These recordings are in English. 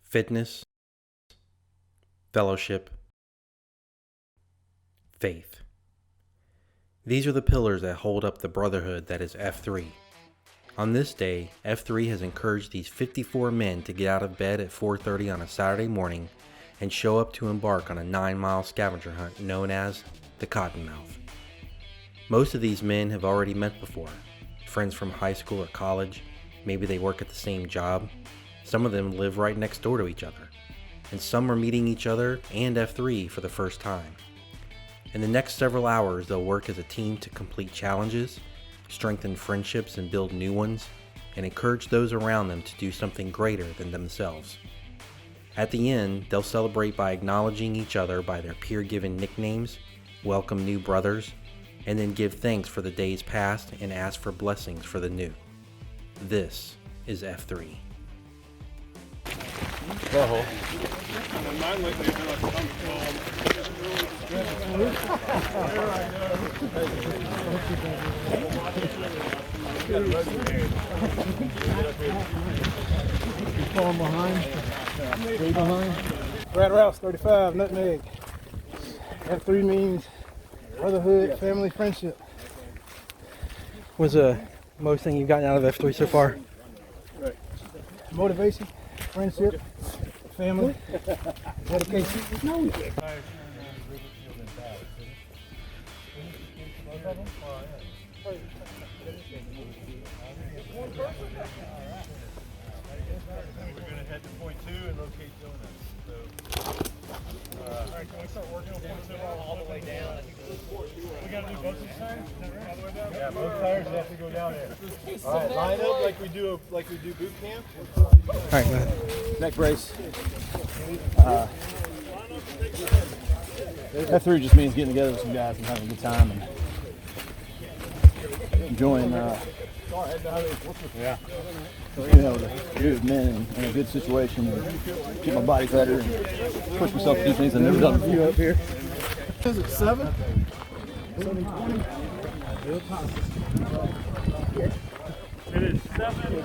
fitness, fellowship, faith. These are the pillars that hold up the brotherhood that is F3. On this day, F3 has encouraged these 54 men to get out of bed at 4:30 on a Saturday morning and show up to embark on a 9-mile scavenger hunt known as the Cottonmouth. Most of these men have already met before, friends from high school or college, maybe they work at the same job, some of them live right next door to each other, and some are meeting each other and F3 for the first time. In the next several hours, they'll work as a team to complete challenges, strengthen friendships and build new ones, and encourage those around them to do something greater than themselves. At the end, they'll celebrate by acknowledging each other by their peer-given nicknames, welcome new brothers, and then give thanks for the days past and ask for blessings for the new. This is F3. Pothole. Falling behind. Way behind. Rat Rouse 35, nutmeg. F3 means brotherhood, family, friendship. What's the most thing you've gotten out of F3 so far? Motivation, friendship, family, dedication. We're going to head to point 2 and locate donuts. So, alright, can we start working on point 2 all the way down? We got to do both these tires? All the way down? Yeah, both tires have to go down there. Alright, line up like we do boot camp. Alright, go ahead. Neck brace. F3 just means getting together with some guys and having a good time and enjoying, being able to be with men in a good situation and keep my body better and push myself to do things I've never done before. Up here. Is it 7? 7:20. It is 7.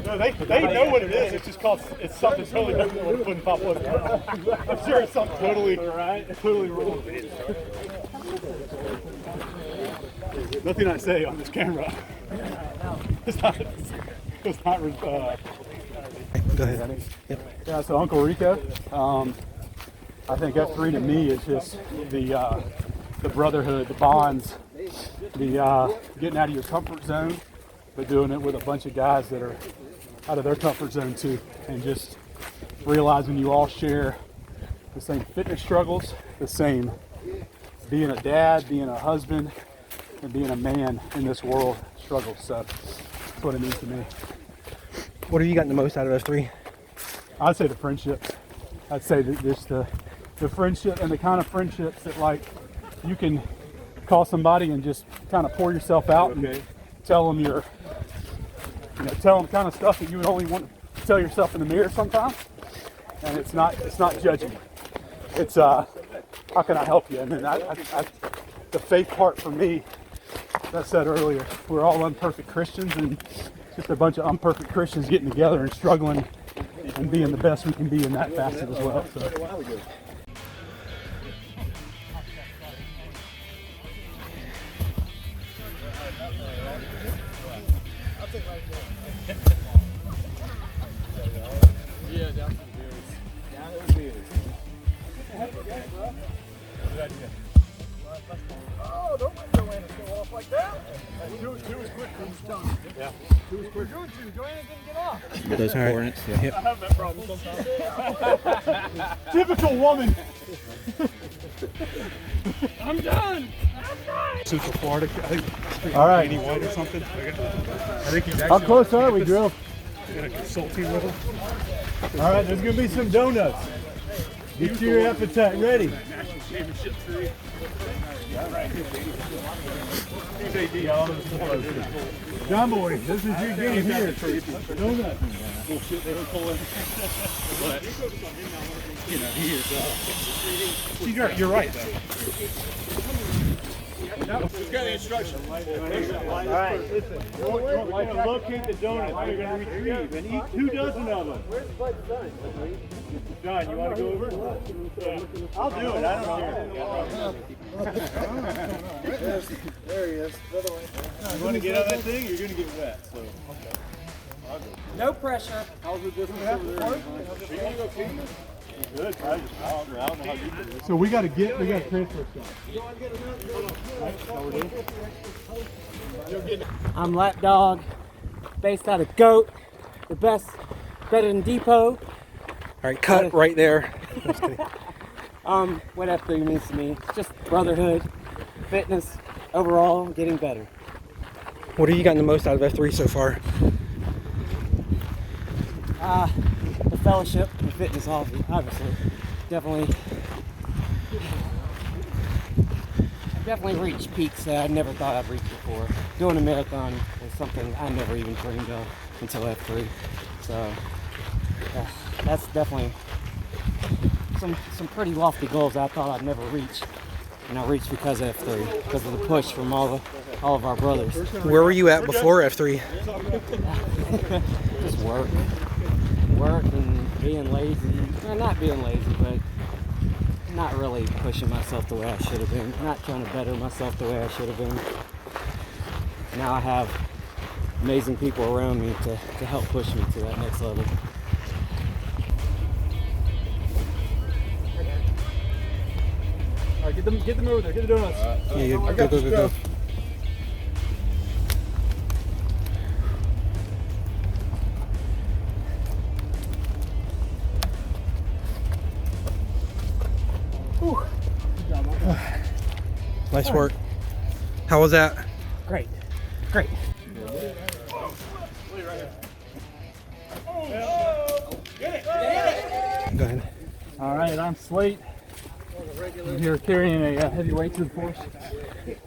No, they know what it is. It's just called, it's something totally different than what putting pop was. I'm sure it's something totally wrong. Nothing I say on this camera. It's not Go ahead. Yep. Yeah, so Uncle Rico, I think F3 to me is just the brotherhood, the bonds, the getting out of your comfort zone, but doing it with a bunch of guys that are out of their comfort zone too, and just realizing you all share the same fitness struggles, the same being a dad, being a husband, and being a man in this world struggles. So that's what it means to me. What have you gotten the most out of F3? I'd say the friendships. I'd say that just the friendship and the kind of friendships that like you can call somebody and just kind of pour yourself out and tell them tell them kind of stuff that you would only want to tell yourself in the mirror sometimes. And it's not judging. It's how can I help you? And then the faith part for me, as I said earlier, we're all imperfect Christians and just a bunch of imperfect Christians getting together and struggling and being the best we can be in that facet as well. So. Yeah, down to the beers. Down to the beers. Oh, don't let Joanna go off like that. Two was quick. Yeah. Two was quick. Joanna didn't get off. Those coordinates. I have that problem sometimes. Typical woman. I'm done. Central Florida, I think. All right. White or something. I think he's actually. How close are we, Drill? Gonna consult team with him. All right, there's going to be some donuts. Get your appetite ready. National Championship 3. John Boy, this is your game here. Donuts. Bullshit they were pulling. But, he is. You're right, though. Just got the instructions. All right, listen. We're going to locate the donuts you're going to retrieve and eat 2 dozen of them. Where's Bud's son? John, you want to go over? Yeah. I'll do it. I don't care. There he is. You want to get on that thing? You're going to get wet. So. No pressure. How's the distance over there? Are you going to go feed us? Good. I don't know how deep it is. So we got to transfer stuff. I'm Lapdog, based out of Goat, the best, better than Depot. All right, cut right there. Just kidding. What F3 means to me, it's just brotherhood, fitness, overall getting better. What have you gotten the most out of F3 so far? The fellowship and fitness, obviously. Definitely reached peaks that I never thought I'd reach before. Doing a marathon was something I never even dreamed of until F3. So that's definitely some pretty lofty goals I thought I'd never reach. And I reached because of F3, because of the push from all of our brothers. Where were you at before F3? Just work and being lazy. Well, not being lazy, but not really pushing myself the way I should have been. Not trying to better myself the way I should have been. Now I have amazing people around me to help push me to that next level. All right, get them over there. Get the donuts. Yeah, go. Nice work. How was that? Great. Go ahead. All right, I'm Slate. I'm here carrying a heavy weight to the force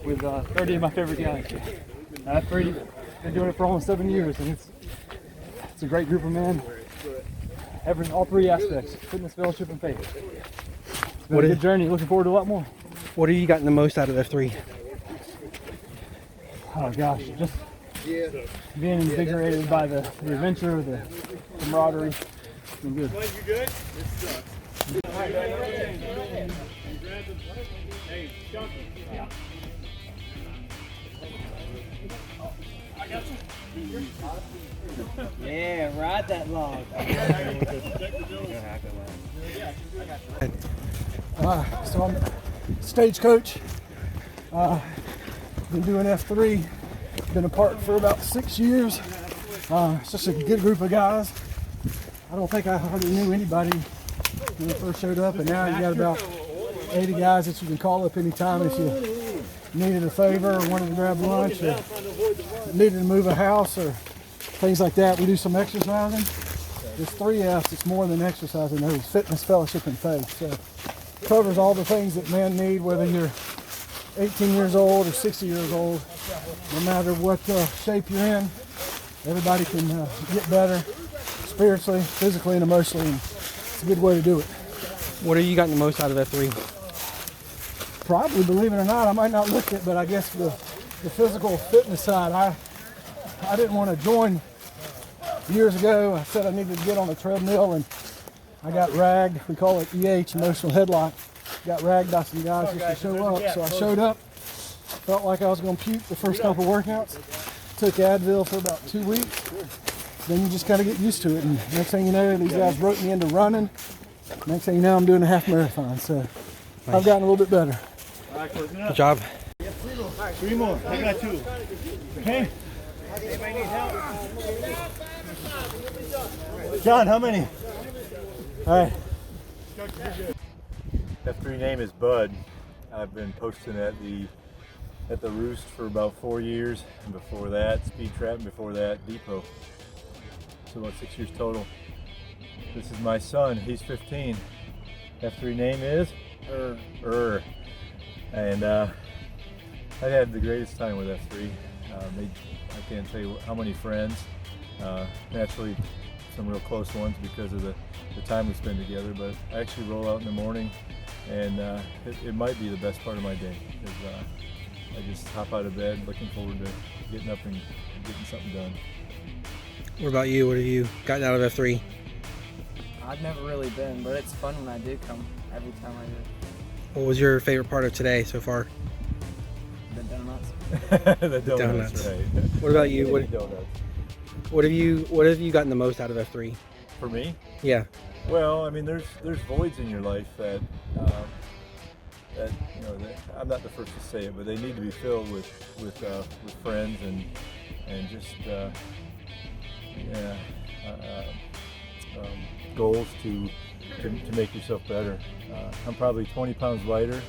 with 30 of my favorite guys. I've been doing it for almost 7 years, and it's a great group of men. All 3 aspects: fitness, fellowship, and faith. It's been a good journey. Looking forward to a lot more. What have you gotten the most out of F3? Oh gosh, just being invigorated by the adventure, the camaraderie. It's been good. You good? This sucks. Hey, Chunky. Yeah. I got you. Yeah, ride that log. So I'm stagecoach. Been doing F3. Been apart for about 6 years. It's just a good group of guys. I don't think I hardly knew anybody when I first showed up, and now you got about 80 guys that you can call up anytime if you needed a favor or wanted to grab lunch or needed to move a house or things like that. We do some exercising. There's 3 F's. It's more than exercising. There's fitness, fellowship, and faith. So it covers all the things that men need, whether you're 18 years old or 60 years old. No matter what shape you're in, everybody can get better spiritually, physically, and emotionally. And it's a good way to do it. What have you gotten the most out of F3? Probably, believe it or not, I might not look it, but I guess the physical fitness side, I didn't want to join years ago. I said I needed to get on a treadmill, and I got ragged. We call it EH, emotional headlock. Got ragged by some guys just to show up. So I showed up, felt like I was going to puke the first couple workouts. Took Advil for about 2 weeks. Then you just kind of get used to it, and next thing you know, these guys broke me into running. Next thing you know, I'm doing a half marathon. So I've gotten a little bit better. Good job. 3 more. I got 2. Okay. John, how many? All right. F3 name is Bud. I've been posting at the Roost for about 4 years, and before that Speed Trap, and before that Depot. So about 6 years total. This is my son. He's 15. F3 name is and I had the greatest time with F3. I can't tell you how many friends. Naturally, some real close ones because of the time we spend together. But I actually roll out in the morning, and it might be the best part of my day because I just hop out of bed looking forward to getting up and getting something done. What about you? What have you gotten out of F3? I've never really been, but it's fun when I do come every time I do. What was your favorite part of today so far? The donuts. The donuts, right. What about you? Donuts. What have you gotten the most out of F3? For me? Yeah. Well, I mean, there's voids in your life that that I'm not the first to say it, but they need to be filled with friends and just goals to make yourself better. I'm probably 20 pounds lighter,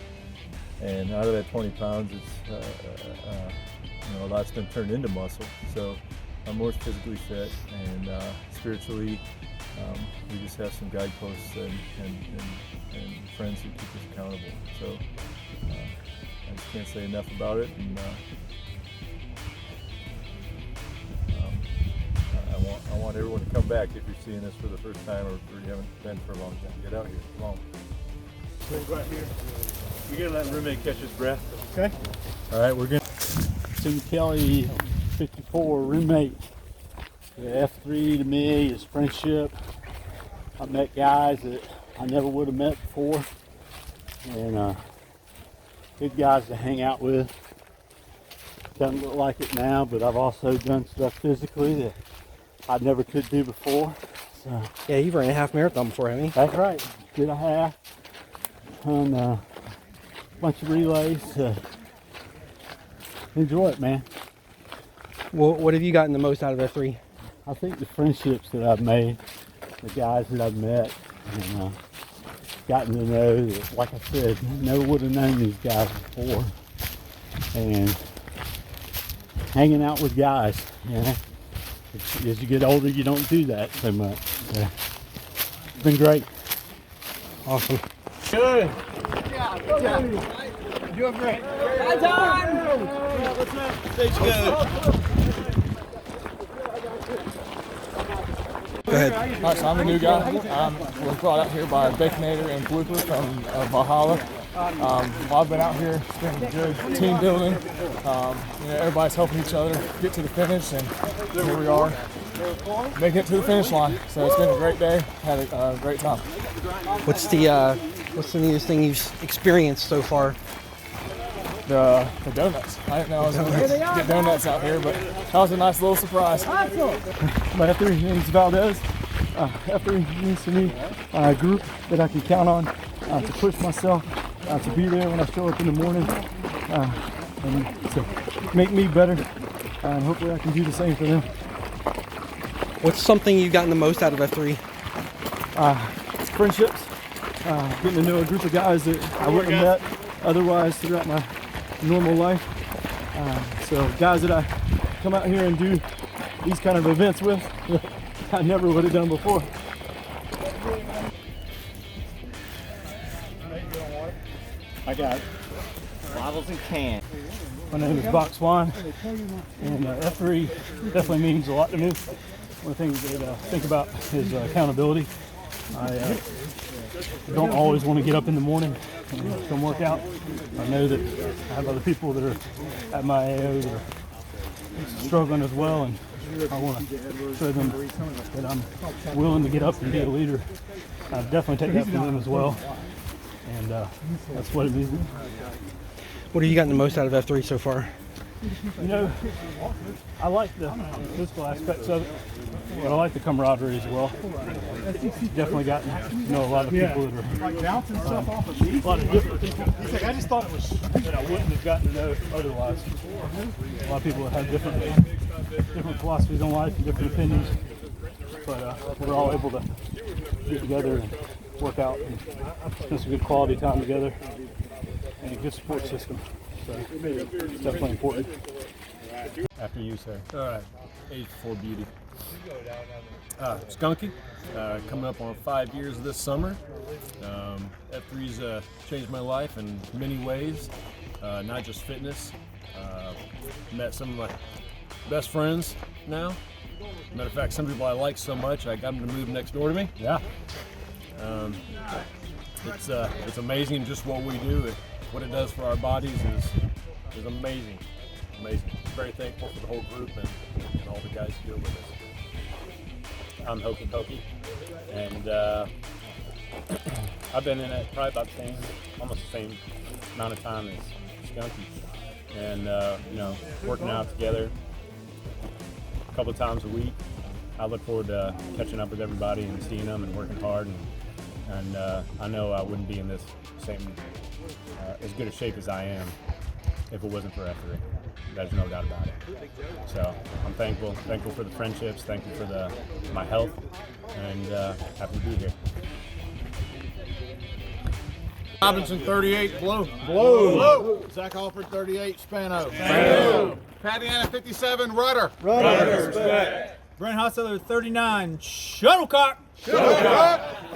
and out of that 20 pounds, it's a lot's been turned into muscle. So I'm more physically fit, and spiritually, we just have some guideposts and friends who keep us accountable. So I just can't say enough about it. And I want everyone to come back if you're seeing this for the first time or you haven't been for a long time. Get out here. Come on. Right here. We're gonna let roommate catch his breath. Okay. All right, we're gonna. Tim Kelly, 54, roommate. F3 to me is friendship. I met guys that I never would have met before, and good guys to hang out with. Doesn't look like it now, but I've also done stuff physically that I never could do before. So Yeah, you've ran a half marathon before, haven't you? that's right. Did a half, done a bunch of relays. Enjoy it, man. Well, what have you gotten the most out of F3? I think the friendships that I've made, the guys that I've met, and gotten to know that, like I said, never would have known these guys before. And hanging out with guys, as you get older, you don't do that so much. It's been great. Awesome. Good. Doing great. Go ahead. All right, so I'm a new guy. Was brought out here by Baconator and Blooper from Valhalla. While I've been out here, it's been good team building. Everybody's helping each other get to the finish, and here we are, making it to the finish line. So it's been a great day. Had a great time. What's the neatest thing you've experienced so far? The donuts. I didn't know I was going to get donuts out here, but that was a nice little surprise. My F3 name's Valdez. F3 means to me a group that I can count on to push myself, to be there when I show up in the morning, and to make me better. And hopefully I can do the same for them. What's something you've gotten the most out of F3? Friendships, getting to know a group of guys that I wouldn't have met otherwise throughout my normal life. So guys that I come out here and do these kind of events with, I never would have done before. I got bottles and cans. My name is Box Swan, and F3 definitely means a lot to me. One of the things that I think about is accountability. I don't always want to get up in the morning and come work out. I know that I have other people that are at my AO that are struggling as well, and I want to show them that I'm willing to get up and be a leader. I definitely take that from them as well, and that's what it means. What have you gotten the most out of F3 so far? I like the physical aspects of it, but I like the camaraderie as well. Definitely gotten to know a lot of people that are like bouncing stuff off of me. A lot of different people. He's like, I just thought it was that I wouldn't have gotten to know otherwise. A lot of people that have different philosophies on life and different opinions, but we're all able to get together and work out and spend some good quality time together and a good support system. So it's definitely important. After you, sir. All right, age before beauty. Skunky, coming up on 5 years this summer. F3's changed my life in many ways, not just fitness. Met some of my best friends now. Matter of fact, some people I like so much, I got them to move next door to me. Yeah. It's amazing just what we do. What it does for our bodies is is amazing. Amazing. Very thankful for the whole group and all the guys here with us. I'm Hokey Pokey, and I've been in it probably about almost the same amount of time as Skunky, and working out together a couple of times a week. I look forward to catching up with everybody and seeing them and working hard, and I know I wouldn't be in this same as good a shape as I am if it wasn't for F3. There's no doubt about it. So I'm thankful for the friendships, thankful for my health, and happy to be here. Robinson 38, Blue. Zach Alford 38, Spano. Patty Anna 57, Rudder. Brent Hosseller 39, Shuttlecock.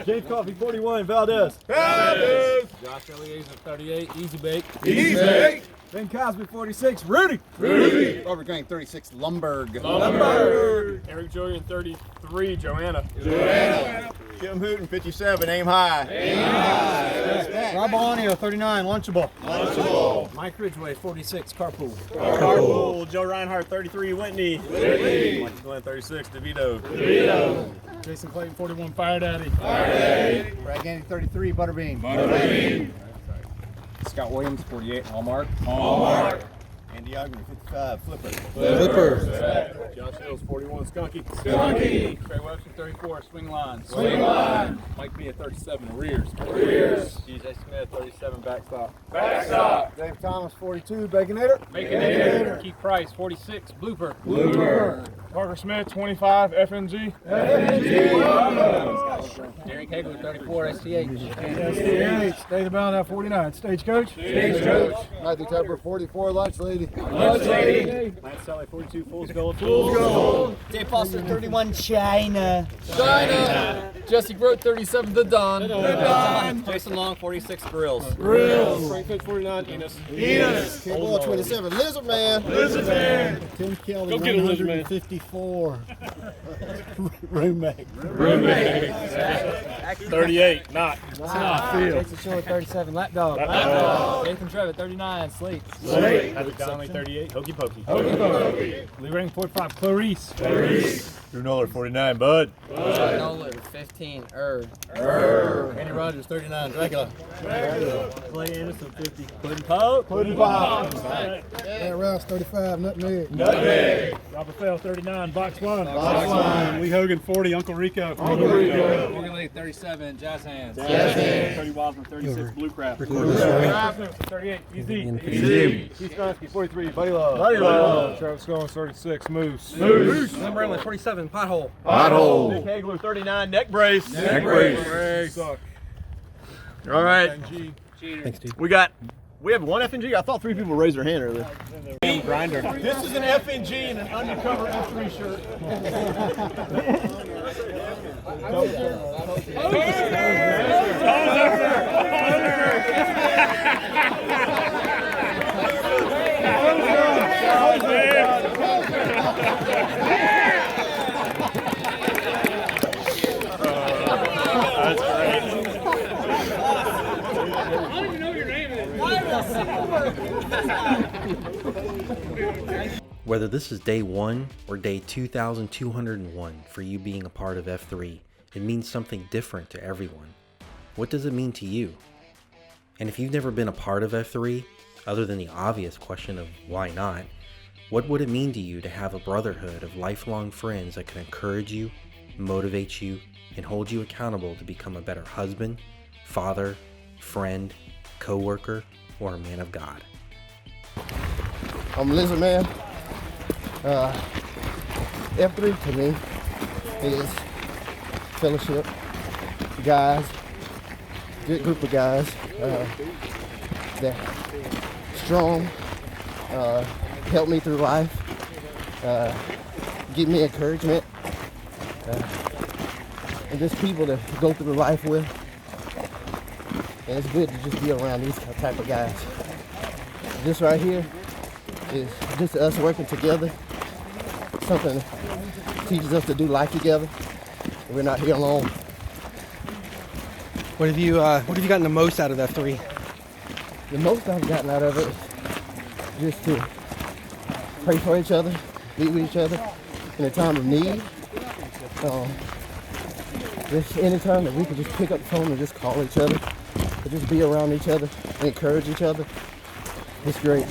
James Coffey 41, Valdez. Josh Eliezer 38, Easy Bake. Ben Cosby 46, Rudy. Robert Gang 36, Lumberg. Eric Julian 33, Joanna. Kim Hooten 57, Aim High. Rob Alonio 39, Lunchable. Mike Ridgway 46, Carpool. Joe Reinhardt 33, Whitney. Mike Glenn 36, DeVito. Jason Clayton 41, Fire Daddy. Brad Gandy 33, Butterbean. Scott Williams 48, Hallmark. Andy Ogden 55, Flipper. Josh Hills 41, Skunky. Trey Webster 34, Swing Line. Mike B at 37, Rears. DJ Smith 37, Backstop. Dave Thomas 42, Baconator. Keith Price 46, Blooper. Parker Smith 25, FNG. Derek Hagler 34, STH. Dave Bound 49, Stagecoach. Matthew Tepper 44, Lunch Lady. Lance Sally 42, Fool's Gold. Dave Foster 31, China. Jesse Grote 37, The Don. Jason Long 46, Grills. Frank Fitch 49, Enos. Kim Boyle 27, Lizard Man. Tim Kelly Go get a Lizard Man. 154. Roommate. 38, not. Jason Shore 37, Lapdog. Nathan Trevitt 39, Slate. Havoc Donnelly 38, Hokey Pokey. Lee Ring 45, Clarice. Drew Noller 49, Bud. Nolan 15, Andy Rogers 39, Dracula. Clay Anderson 50, Puddin' Pope. Matt Rouse 35, Nutmeg. Robert Fell 39, Box One. Lee Hogan 40, Uncle Rico. Morgan Lee 37, Jazz Hands. Cody Wiseman 36, Blue Crab. 38, Easy. Keith Skronsky 43, Buddy Love. Travis Scollins 36, Moose. Tim Burnley 47, Pothole. Nick Hagler 39, Neck Brace. Suck. All right. Thanks, dude. We have one FNG? I thought 3 people raised their hand earlier. Grinder. This is an FNG and an undercover F3 shirt. Whether this is day 1 or day 2,201 for you being a part of F3, it means something different to everyone. What does it mean to you? And if you've never been a part of F3, other than the obvious question of why not, what would it mean to you to have a brotherhood of lifelong friends that can encourage you, motivate you, and hold you accountable to become a better husband, father, friend, co-worker, or a man of God? I'm Lizard Man. F3 to me is fellowship, guys, good group of guys that strong, help me through life, give me encouragement, and just people to go through life with. And it's good to just be around these type of guys. This right here is just us working together. Something that teaches us to do life together. We're not here alone. What have you gotten the most out of F3? The most I've gotten out of it just to pray for each other, be with each other in a time of need. Just any time that we could just pick up the phone and just call each other, or just be around each other, encourage each other. It's great.